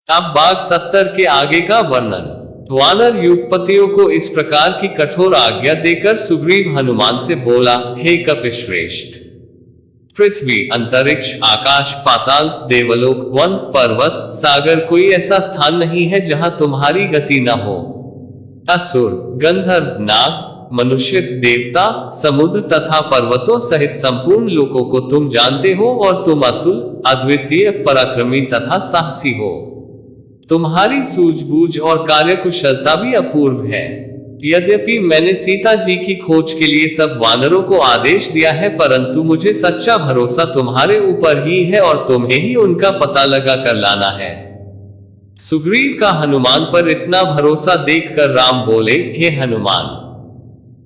अब भाग 70 के आगे का वर्णन। वानर युगपतियों को इस प्रकार की कठोर आज्ञा देकर सुग्रीव हनुमान से बोला, हे कपिश्रेष्ठ, पृथ्वी, अंतरिक्ष, आकाश, पाताल, देवलोक, वन, पर्वत, सागर, कोई ऐसा स्थान नहीं है जहां तुम्हारी गति न हो। असुर, गंधर्व, नाग, मनुष्य, देवता, समुद्र तथा पर्वतों सहित संपूर्ण लोकों को तुम जानते हो और तुम अतुल, अद्वितीय, पराक्रमी तथा साहसी हो। तुम्हारी सूझबूझ और कार्यकुशलता भी अपूर्व है। यद्यपि मैंने सीता जी की खोज के लिए सब वानरों को आदेश दिया है, परंतु मुझे सच्चा भरोसा तुम्हारे ऊपर ही है और तुम्हें ही उनका पता लगा कर लाना है। सुग्रीव का हनुमान पर इतना भरोसा देखकर राम बोले, हे हनुमान,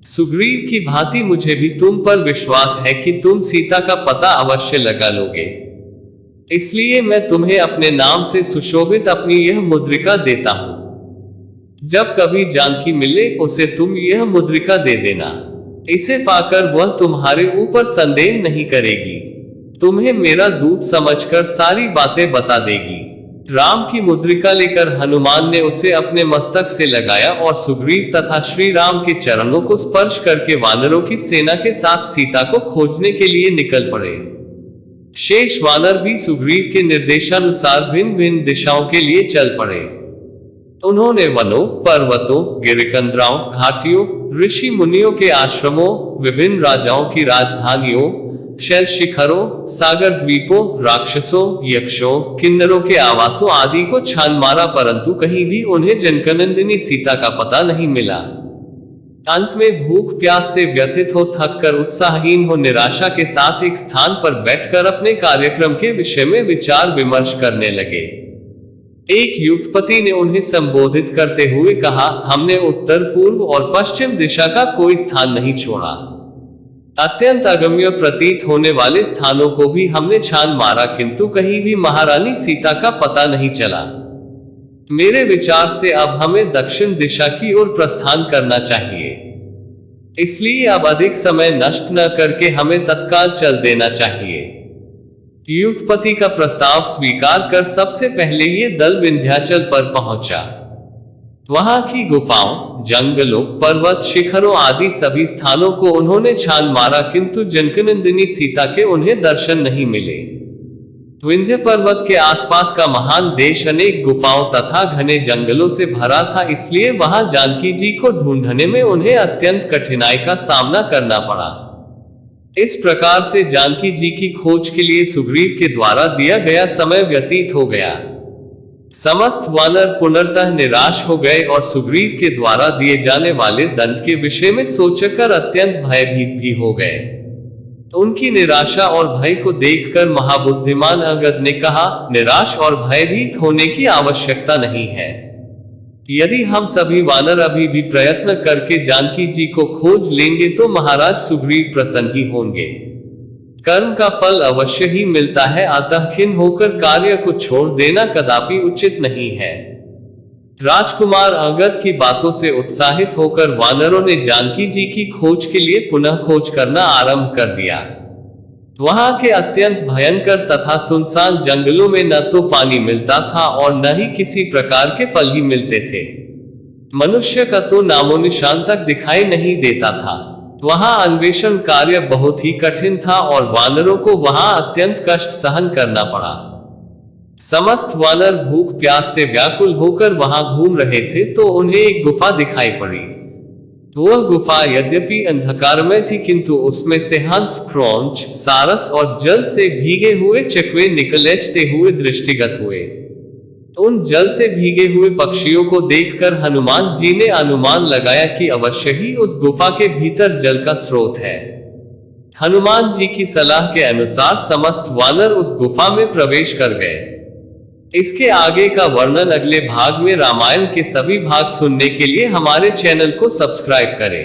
सुग्रीव की भांति मुझे भी तुम पर विश्वास है कि तुम सीता का पता अवश्य लगा लोगे। इसलिए मैं तुम्हें अपने नाम से सुशोभित अपनी यह मुद्रिका देता हूं। जब कभी जानकी मिले उसे तुम यह मुद्रिका दे देना। इसे पाकर वह तुम्हारे ऊपर संदेह नहीं करेगी, तुम्हें मेरा दूत समझकर सारी बातें बता देगी। राम की मुद्रिका लेकर हनुमान ने उसे अपने मस्तक से लगाया और सुग्रीव तथा श्री राम के चरणों को स्पर्श करके वानरों की सेना के साथ सीता को खोजने के लिए निकल पड़े। शेष वानर भी सुग्रीव के निर्देशानुसार भिन्न भिन्न दिशाओं के लिए चल पड़े। उन्होंने वनों, पर्वतों, गिरिकंद्राओं, घाटियों, ऋषि मुनियों के आश्रमों, विभिन्न राजाओं की राजधानियों, शैल शिखरों, सागर द्वीपों, राक्षसों, यक्षों, किन्नरों के आवासों आदि को छान मारा, परंतु कहीं भी उन्हें जनकनंदिनी सीता का पता नहीं मिला। अंत में भूख प्यास से व्यथित हो, थक कर, उत्साहहीन हो, निराशा के साथ एक स्थान पर बैठकर अपने कार्यक्रम के विषय में विचार विमर्श करने लगे। एक युगपति ने उन्हें संबोधित करते हुए कहा, हमने उत्तर, पूर्व और पश्चिम दिशा का कोई स्थान नहीं छोड़ा। अत्यंत अगम्य प्रतीत होने वाले स्थानों को भी हमने छान मारा, किंतु कहीं भी महारानी सीता का पता नहीं चला। मेरे विचार से अब हमें दक्षिण दिशा की ओर प्रस्थान करना चाहिए। इसलिए अब अधिक समय नष्ट न करके हमें तत्काल चल देना चाहिए। युगपति का प्रस्ताव स्वीकार कर सबसे पहले ये दल विंध्याचल पर पहुंचा। वहां की गुफाओं, जंगलों, पर्वत शिखरों आदि सभी स्थानों को उन्होंने छान मारा, किंतु जनकनंदिनी सीता के उन्हें दर्शन नहीं मिले। विंध्य पर्वत के आसपास का महान देश अनेक गुफाओं तथा घने जंगलों से भरा था, इसलिए वहां जानकी जी को ढूंढने में उन्हें अत्यंत कठिनाई का सामना करना पड़ा। इस प्रकार से जानकी जी की खोज के लिए सुग्रीव के द्वारा दिया गया समय व्यतीत हो गया। समस्त वानर पुनर्तः निराश हो गए और सुग्रीव के द्वारा दिए जाने वाले दंड के विषय में सोचकर अत्यंत भयभीत भी हो गए। उनकी निराशा और भय को देखकर महाबुद्धिमान अंगद ने कहा, निराश और भयभीत होने की आवश्यकता नहीं है। यदि हम सभी वानर अभी भी प्रयत्न करके जानकी जी को खोज लेंगे तो महाराज सुग्रीव प्रसन्न ही होंगे। कर्म का फल अवश्य ही मिलता है, अतः खिन्न होकर कार्य को छोड़ देना कदापि उचित नहीं है। राजकुमार अंगद की बातों से उत्साहित होकर वानरों ने जानकी जी की खोज के लिए पुनः खोज करना आरंभ कर दिया। वहां के अत्यंत भयंकर तथा सुनसान जंगलों में न तो पानी मिलता था और न ही किसी प्रकार के फल ही मिलते थे। मनुष्य का तो नामो निशान तक दिखाई नहीं देता था। वहां अन्वेषण कार्य बहुत ही कठिन था और वानरों को वहां अत्यंत कष्ट सहन करना पड़ा। समस्त वानर भूख प्यास से व्याकुल होकर वहां घूम रहे थे तो उन्हें एक गुफा दिखाई पड़ी। वह गुफा यद्यपि अंधकारमय थी, किंतु उसमें से हंस, क्रौंच, सारस और जल से भीगे हुए चकवे निकलते हुए दृष्टिगत हुए। उन जल से भीगे हुए पक्षियों को देखकर हनुमान जी ने अनुमान लगाया कि अवश्य ही उस गुफा के भीतर जल का स्रोत है। हनुमान जी की सलाह के अनुसार समस्त वानर उस गुफा में प्रवेश कर गए। इसके आगे का वर्णन अगले भाग में। रामायण के सभी भाग सुनने के लिए हमारे चैनल को सब्सक्राइब करें।